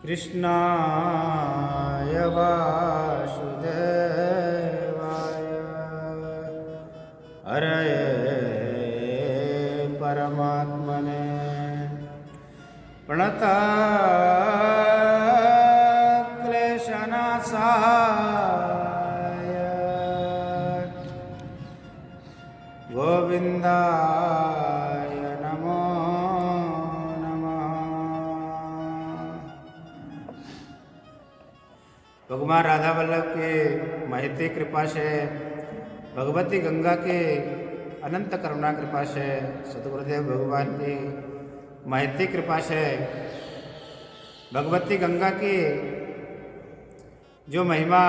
कृष्णाय वासुदेवाय हरये परमात्मने प्रणतक्लेशनाशाय गोविन्दाय नमो नमः। भगवान राधा वल्लभ की महती कृपा से, भगवती गंगा की अनंत करुणा कृपा से, सतगुरुदेव भगवान की महती कृपा से, भगवती गंगा की जो महिमा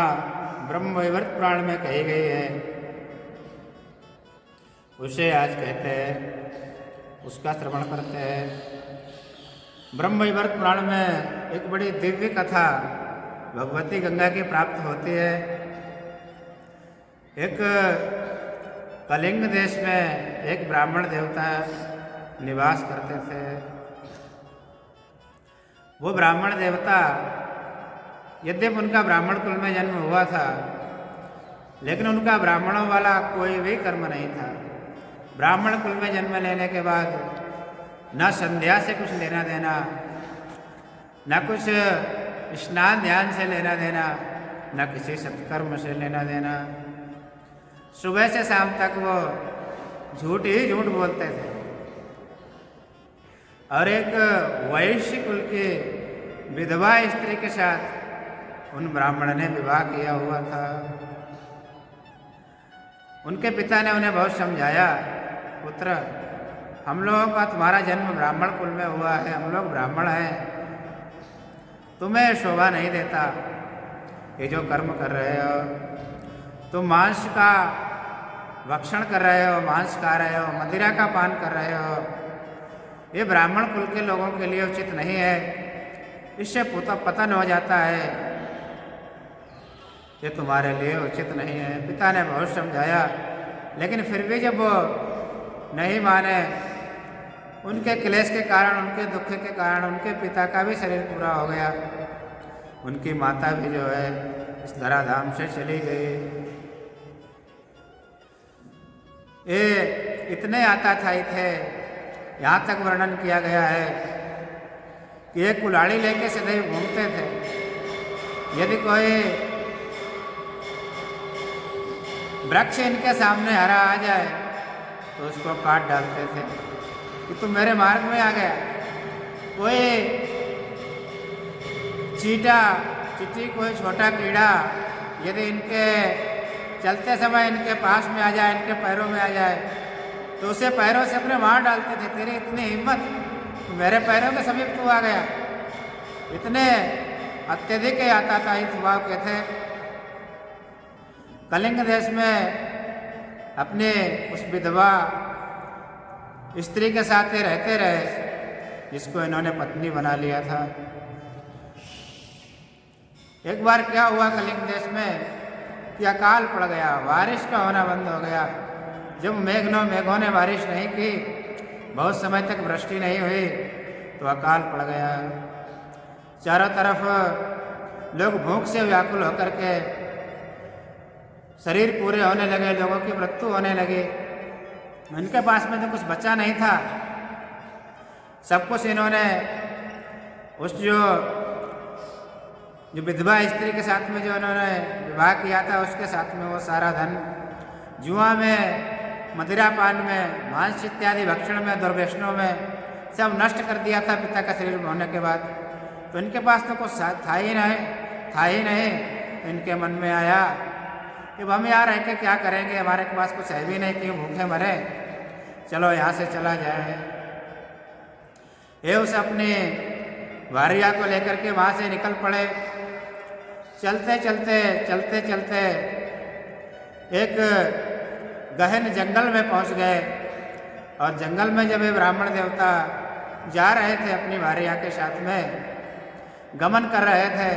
ब्रह्म वैवर्त पुराण में कही गई है उसे आज कहते हैं, उसका श्रवण करते हैं। ब्रह्म वैवर्त पुराण में एक बड़ी दिव्य कथा भगवती गंगा की प्राप्त होती है। एक कलिंग देश में एक ब्राह्मण देवता निवास करते थे। वो ब्राह्मण देवता, यद्यपि उनका ब्राह्मण कुल में जन्म हुआ था, लेकिन उनका ब्राह्मणों वाला कोई भी कर्म नहीं था। ब्राह्मण कुल में जन्म लेने के बाद न संध्या से कुछ लेना देना, न कुछ स्नान ध्यान से लेना देना, न किसी सत्कर्म से लेना देना। सुबह से शाम तक वो झूठ ही झूठ बोलते थे। और एक वैश्य कुल की विधवा स्त्री के साथ उन ब्राह्मण ने विवाह किया हुआ था। उनके पिता ने उन्हें बहुत समझाया, पुत्र, हम लोगों का तुम्हारा जन्म ब्राह्मण कुल में हुआ है, हम लोग ब्राह्मण हैं, तुम्हें शोभा नहीं देता ये जो कर्म कर रहे हो। तुम मांस का भक्षण कर रहे हो, मांस खा रहे हो, मदिरा का पान कर रहे हो, ये ब्राह्मण कुल के लोगों के लिए उचित नहीं है, इससे पतन हो जाता है, ये तुम्हारे लिए उचित नहीं है। पिता ने बहुत समझाया, लेकिन फिर भी जब वो नहीं माने, उनके क्लेश के कारण, उनके दुख के कारण उनके पिता का भी शरीर पूरा हो गया। उनकी माता भी जो है इस धराधाम से चली गई। ये इतने आताथाई थे, यहाँ तक वर्णन किया गया है कि एक कुल्हाड़ी लेके सदैव घूमते थे। यदि कोई वृक्ष इनके सामने हरा आ जाए तो उसको काट डालते थे कि तुम मेरे मार्ग में आ गया। कोई चींटी, कोई छोटा कीड़ा यदि इनके चलते समय इनके पास में आ जाए, इनके पैरों में आ जाए, तो उसे पैरों से अपने मार डालते थे। तेरी इतनी हिम्मत, मेरे पैरों के समीप तू आ गया। इतने अत्यधिक आताताई स्वभाव के थे। कलिंग देश में अपने उस विधवा स्त्री के साथ रहते रहे, जिसको इन्होंने पत्नी बना लिया था। एक बार क्या हुआ कलिंग देश में कि अकाल पड़ गया, बारिश का होना बंद हो गया। जब मेघों ने बारिश नहीं की, बहुत समय तक वृष्टि नहीं हुई, तो अकाल पड़ गया। चारों तरफ लोग भूख से व्याकुल होकर के शरीर पूरे होने लगे, लोगों की मृत्यु होने लगी। इनके पास में तो कुछ बचा नहीं था। सब कुछ इन्होंने उस जो विधवा स्त्री के साथ में जो इन्होंने विवाह किया था, उसके साथ में वो सारा धन जुआ में, मदिरा पान में, मांस इत्यादि भक्षण में, दुर्व्यसनों में सब नष्ट कर दिया था पिता का शरीर होने के बाद। तो इनके पास तो कुछ था ही नहीं। इनके मन में आया कि हम यहाँ रह के क्या करेंगे, हमारे पास कुछ है भी नहीं, क्यों भूखे मरे, चलो यहाँ से चला जाए। ये उस अपनी भार्या को लेकर के वहाँ से निकल पड़े। चलते चलते एक गहन जंगल में पहुँच गए। और जंगल में जब ये ब्राह्मण देवता जा रहे थे अपनी भार्या के साथ में गमन कर रहे थे,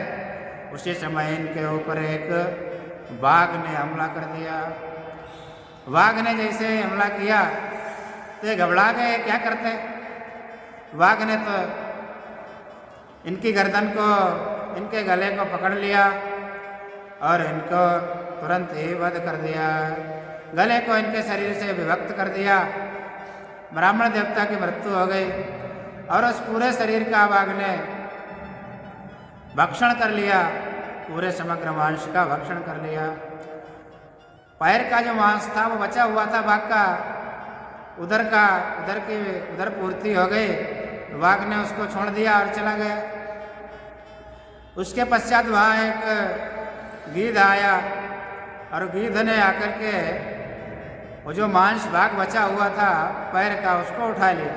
उसी समय इनके ऊपर एक बाघ ने हमला कर दिया। बाघ ने जैसे हमला किया तो ये घबरा गए, क्या करते। बाघ ने तो इनकी गर्दन को, इनके गले को पकड़ लिया और इनको तुरंत ही वध कर दिया। गले को इनके शरीर से विभक्त कर दिया। ब्राह्मण देवता की मृत्यु हो गई और उस पूरे शरीर का बाघ ने भक्षण कर लिया, पूरे समग्र मांस का भक्षण कर लिया। पैर का जो मांस था वो बचा हुआ था बाघ का, उधर पूर्ति हो गई, बाघ ने उसको छोड़ दिया और चला गया। उसके पश्चात वहाँ एक गीध आया और गीध ने आकर के वो जो मांस भाग बचा हुआ था पैर का उसको उठा लिया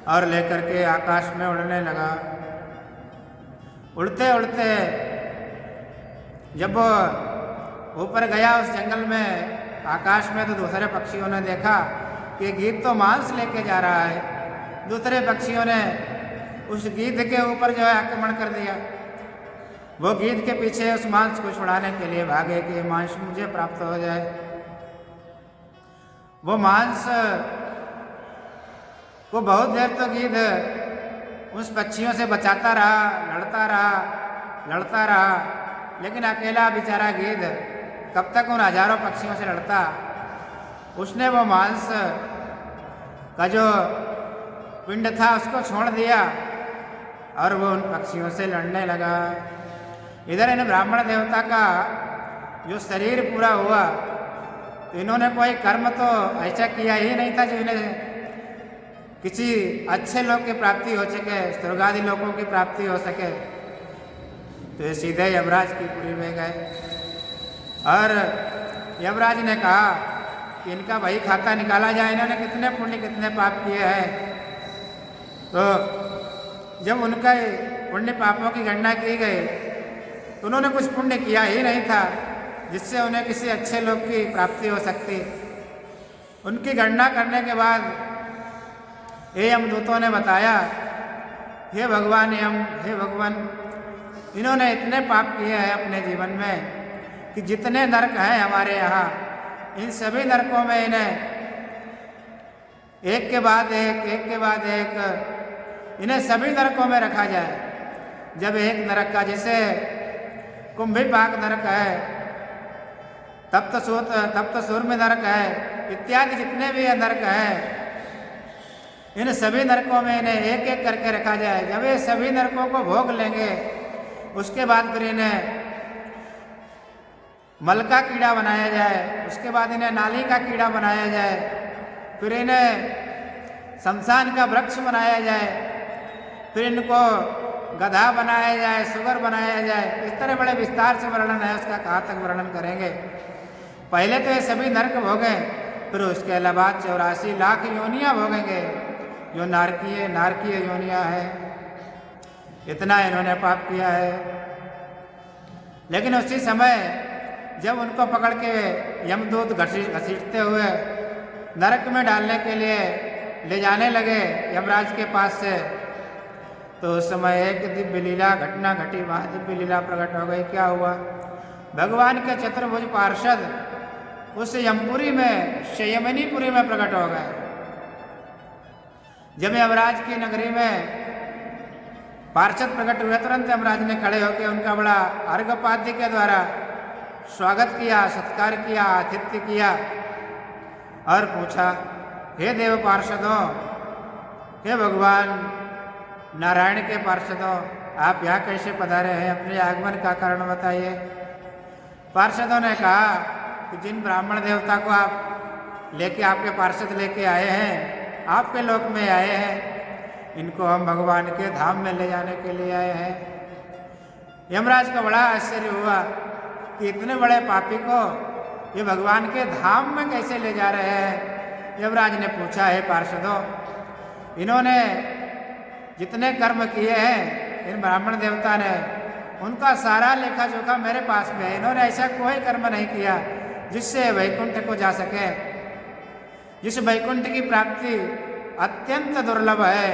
और लेकर के आकाश में उड़ने लगा। उड़ते उड़ते जब वो ऊपर गया उस जंगल में आकाश में, तो दूसरे पक्षियों ने देखा कि गीध तो मांस लेके जा रहा है। दूसरे पक्षियों ने उस गीध के ऊपर जो है आक्रमण कर दिया। वो गीध के पीछे उस मांस को छुड़ाने के लिए भागे कि मांस मुझे प्राप्त हो जाए। वो मांस को बहुत देर तो गीध उस पक्षियों से बचाता रहा, लड़ता रहा, लेकिन अकेला बेचारा गीध कब तक उन हजारों पक्षियों से लड़ता। उसने वो मांस का जो पिंड था उसको छोड़ दिया और वो उन पक्षियों से लड़ने लगा। इधर इन ब्राह्मण देवता का जो शरीर पूरा हुआ, तो इन्होंने कोई कर्म तो ऐसा किया ही नहीं था जो इन्हें किसी अच्छे लोग की प्राप्ति हो सके, स्वर्गादि लोगों की प्राप्ति हो सके। तो ये सीधे यमराज की पुरी में गए और यमराज ने कहा कि इनका वही खाता निकाला जाए, इन्होंने कितने पुण्य कितने पाप किए हैं। तो जब उनका पुण्य पापों की गणना की गई तो उन्होंने कुछ पुण्य किया ही नहीं था जिससे उन्हें किसी अच्छे लोग की प्राप्ति हो सकती। उनकी गणना करने के बाद हे यमदूतों ने बताया, हे भगवान यम, हे भगवान, इन्होंने इतने पाप किए हैं अपने जीवन में कि जितने नरक हैं हमारे यहाँ, इन सभी नरकों में इन्हें एक के बाद एक इन्हें सभी नरकों में रखा जाए। जब एक नरक का, जैसे कुंभिपाक नरक है, तप्त सूर्म नरक है, इत्यादि जितने भी नरक हैं, इन सभी नरकों में इन्हें एक एक करके रखा जाए। जब ये सभी नरकों को भोग लेंगे उसके बाद फिर इन्हें मल का कीड़ा बनाया जाए, उसके बाद इन्हें नाली का कीड़ा बनाया जाए, फिर इन्हें शमशान का वृक्ष बनाया जाए, फिर इनको गधा बनाया जाए, सुगर बनाया जाए। इस तरह बड़े विस्तार से वर्णन है, उसका कहाँ तक वर्णन करेंगे। पहले तो ये सभी नरक भोगे, फिर उसके अलावा 84 लाख योनियाँ भोगेंगे जो नारकीय योनियाँ हैं। इतना इन्होंने पाप किया है। लेकिन उसी समय जब उनको पकड़ के यमदूत घसीटते हुए नरक में डालने के लिए ले जाने लगे यमराज के पास से, तो उस समय एक दिव्य लीला घटना घटी, वहाँ दिव्य लीला प्रकट हो गई। क्या हुआ? भगवान के चतुर्भुज पार्षद उस यमपुरी में, संयमनीपुरी में प्रकट हो गए। जब यमराज की नगरी में पार्षद प्रकट हुए, तुरंत यमराज ने खड़े होकर उनका बड़ा अर्घपाद्य के द्वारा स्वागत किया, सत्कार किया, आतिथ्य किया और पूछा, हे देव पार्षदों, हे भगवान नारायण के पार्षदों, आप यहाँ कैसे पधारे हैं? अपने आगमन का कारण बताइए। पार्षदों ने कहा कि जिन ब्राह्मण देवता को आप लेके, आपके पार्षद लेके आए हैं, आपके लोक में आए हैं, इनको हम भगवान के धाम में ले जाने के लिए आए हैं। यमराज को बड़ा आश्चर्य हुआ कि इतने बड़े पापी को ये भगवान के धाम में कैसे ले जा रहे हैं। यमराज ने पूछा, है पार्षदों, इन्होंने जितने कर्म किए हैं इन ब्राह्मण देवता ने, उनका सारा लेखा जोखा मेरे पास में है। इन्होंने ऐसा कोई कर्म नहीं किया जिससे वैकुंठ को जा सके, जिस वैकुंठ की प्राप्ति अत्यंत दुर्लभ है,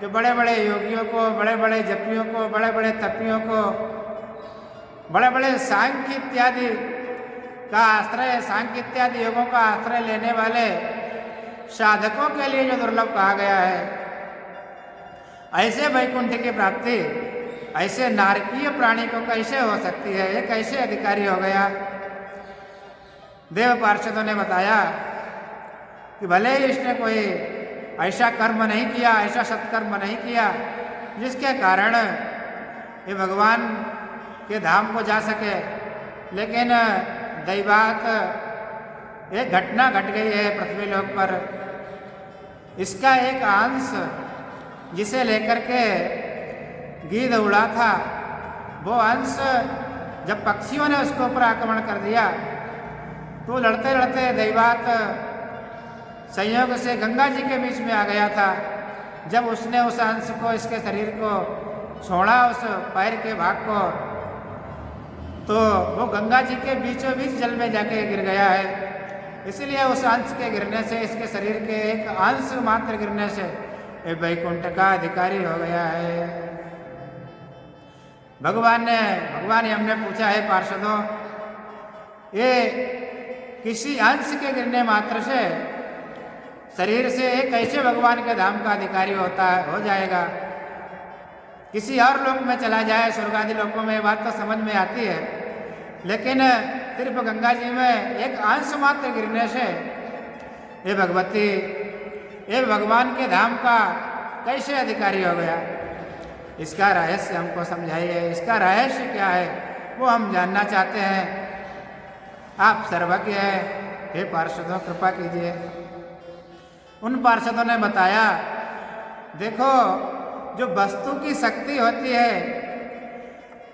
जो बड़े बड़े योगियों को, बड़े बड़े जपियों को, बड़े बड़े तपियों को, बड़े बड़े सांख्य इत्यादि का आश्रय, सांख्य इत्यादि योगों का आश्रय लेने वाले साधकों के लिए जो दुर्लभ कहा गया है, ऐसे वैकुंठ की प्राप्ति ऐसे नारकीय प्राणी को कैसे हो सकती है? ये कैसे अधिकारी हो गया? देव पार्षदों ने बताया कि भले ही इसने कोई ऐसा कर्म नहीं किया, ऐसा सत्कर्म नहीं किया जिसके कारण ये भगवान के धाम को जा सके, लेकिन दैवात एक घटना घट गई है पृथ्वी लोक पर। इसका एक अंश जिसे लेकर के गीध उड़ा था, वो अंश जब पक्षियों ने उसके ऊपर आक्रमण कर दिया तो लड़ते लड़ते दैवात संयोग से गंगा जी के बीच में आ गया था। जब उसने उस अंश को, इसके शरीर को छोड़ा, उस पैर के भाग को, तो वो गंगा जी के बीचों बीच जल में जाके गिर गया है। इसलिए उस अंश के गिरने से, इसके शरीर के एक अंश मात्र गिरने से ये वैकुंठ का अधिकारी हो गया है। भगवान हमने पूछा है पार्षदों, ये किसी अंश के गिरने मात्र से शरीर से एक कैसे भगवान के धाम का अधिकारी हो जाएगा? किसी और लोक में चला जाए, स्वर्ग आदि लोकों में, ये बात तो समझ में आती है, लेकिन सिर्फ गंगा जी में एक अंश मात्र गिरने से ये भगवती, ये भगवान के धाम का कैसे अधिकारी हो गया? इसका रहस्य हमको समझाइए। इसका रहस्य क्या है वो हम जानना चाहते हैं। आप सर्वज्ञ हैं, हे पार्षदों कृपा कीजिए। उन पार्षदों ने बताया, देखो जो वस्तु की शक्ति होती है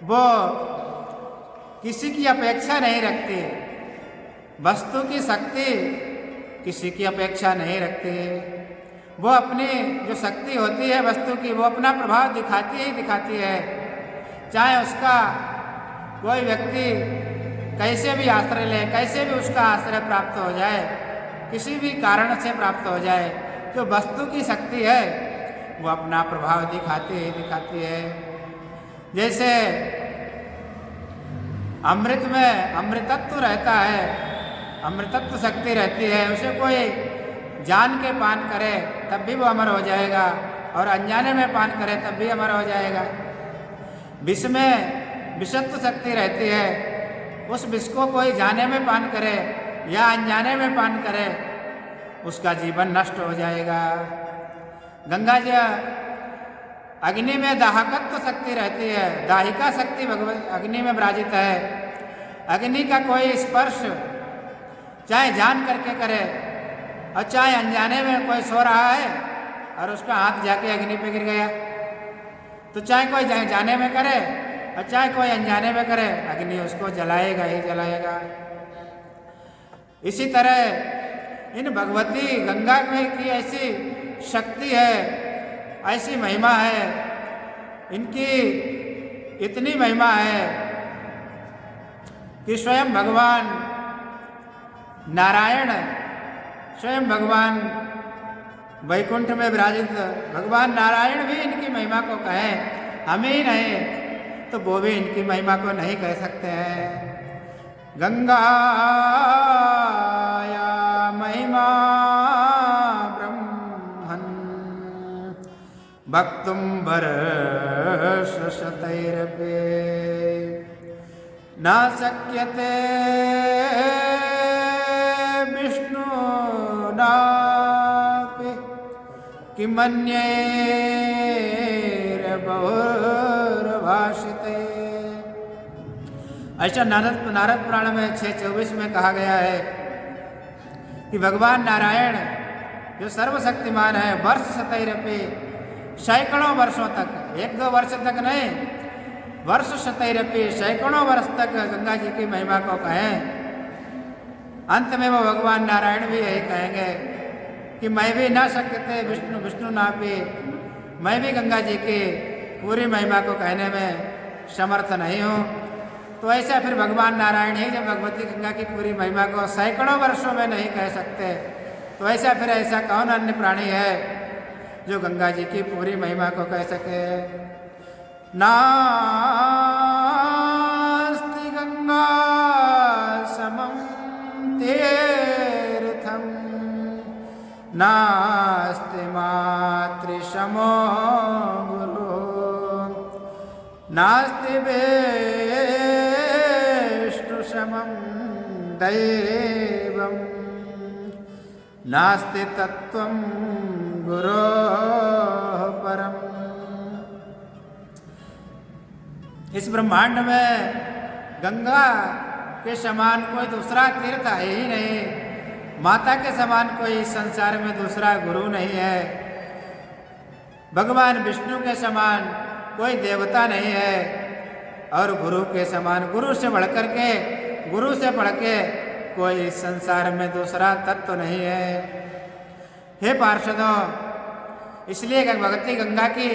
वो किसी की अपेक्षा नहीं रखती। वस्तु की शक्ति किसी की अपेक्षा नहीं रखती। वो अपनी जो शक्ति होती है वस्तु की, वो अपना प्रभाव दिखाती ही दिखाती है। चाहे उसका कोई व्यक्ति कैसे भी आश्रय ले, कैसे भी उसका आश्रय प्राप्त हो जाए, किसी भी कारण से प्राप्त हो जाए, जो वस्तु की शक्ति है वो अपना प्रभाव दिखाती ही दिखाती है। जैसे अमृत में अमृतत्व रहता है, अमृतत्व शक्ति रहती है, उसे कोई जान के पान करे तब भी वो अमर हो जाएगा, और अनजाने में पान करे तब भी अमर हो जाएगा। विष में विषत्व शक्ति रहती है, उस विष को कोई जाने में पान करे या अनजाने में पान करे, उसका जीवन नष्ट हो जाएगा। गंगा जी अग्नि में दाहकत्व शक्ति रहती है, दाहिका शक्ति अग्नि में विराजित है। अग्नि का कोई स्पर्श चाहे जान करके करे और चाहे अनजाने में कोई सो रहा है और उसका हाथ जाके अग्नि पे गिर गया, तो चाहे कोई जाने में करे और चाहे कोई अनजाने में करे, अग्नि उसको जलाएगा ही जलाएगा। इसी तरह इन भगवती गंगा में की ऐसी शक्ति है, ऐसी महिमा है, इनकी इतनी महिमा है कि स्वयं भगवान नारायण, स्वयं भगवान वैकुंठ में विराजित भगवान नारायण भी इनकी महिमा को कहें, हम ही नहीं तो वो भी इनकी महिमा को नहीं कह सकते हैं। गंगाया महिमा ब्रह्मन् भक्तुं वर्षशतैरपि न शक्यते विष्णुनापि किमन्यैर्बहुर्भाषिते। ऐसा नारद पुराण में 6:24 में कहा गया है कि भगवान नारायण जो सर्वशक्तिमान है, वर्ष शतैरपि, सैकड़ों वर्षों तक, 1-2 वर्ष तक नहीं, वर्ष शतैरपि, सैकड़ों वर्ष तक गंगा जी की महिमा को कहें। अंत में वो भगवान नारायण भी यही कहेंगे कि मैं भी ना सकते विष्णु नापी, मैं भी गंगा जी की पूरी महिमा को कहने में समर्थ नहीं हूँ। तो ऐसा फिर भगवान नारायण ही जब भगवती गंगा की पूरी महिमा को सैकड़ों वर्षों में नहीं कह सकते, तो ऐसा फिर ऐसा कौन अन्य प्राणी है जो गंगा जी की पूरी महिमा को कह सके। नास्ति गंगा समं तीर्थं नास्ति मातृसमो नास्ति वेष्टु समं दैवं नास्ति तत्त्वं गुरोः परम्। इस ब्रह्मांड में गंगा के समान कोई दूसरा तीर्थ है ही नहीं, माता के समान कोई इस संसार में दूसरा गुरु नहीं है, भगवान विष्णु के समान कोई देवता नहीं है, और गुरु के समान, गुरु से बढ़कर के, गुरु से बढ़ के कोई इस संसार में दूसरा तत्व नहीं है। हे पार्षदों, इसलिए भगवती गंगा की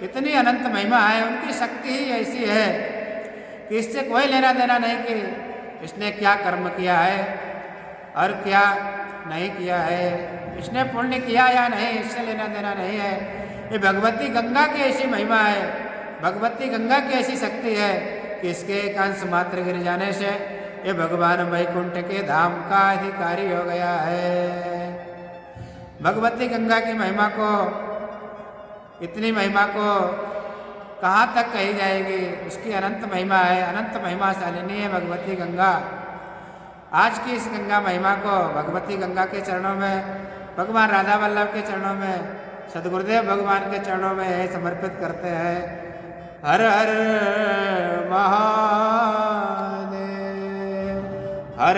इतनी अनंत महिमा है, उनकी शक्ति ही ऐसी है कि इससे कोई लेना देना नहीं कि इसने क्या कर्म किया है और क्या नहीं किया है, इसने पुण्य किया या नहीं, इससे लेना देना नहीं है। ये भगवती गंगा की ऐसी महिमा है, भगवती गंगा की ऐसी शक्ति है कि इसके एक अंश मात्र गिर जाने से ये भगवान वैकुंठ के धाम का अधिकारी हो गया है। भगवती गंगा की महिमा को, इतनी महिमा को कहाँ तक कही जाएगी, उसकी अनंत महिमा है, अनंत महिमा शालिनी है भगवती गंगा। आज की इस गंगा महिमा को भगवती गंगा के चरणों में, भगवान राधा वल्लभ के चरणों में, सदगुरुदेव भगवान के चरणों में समर्पित करते हैं। हर हर महादेव, हर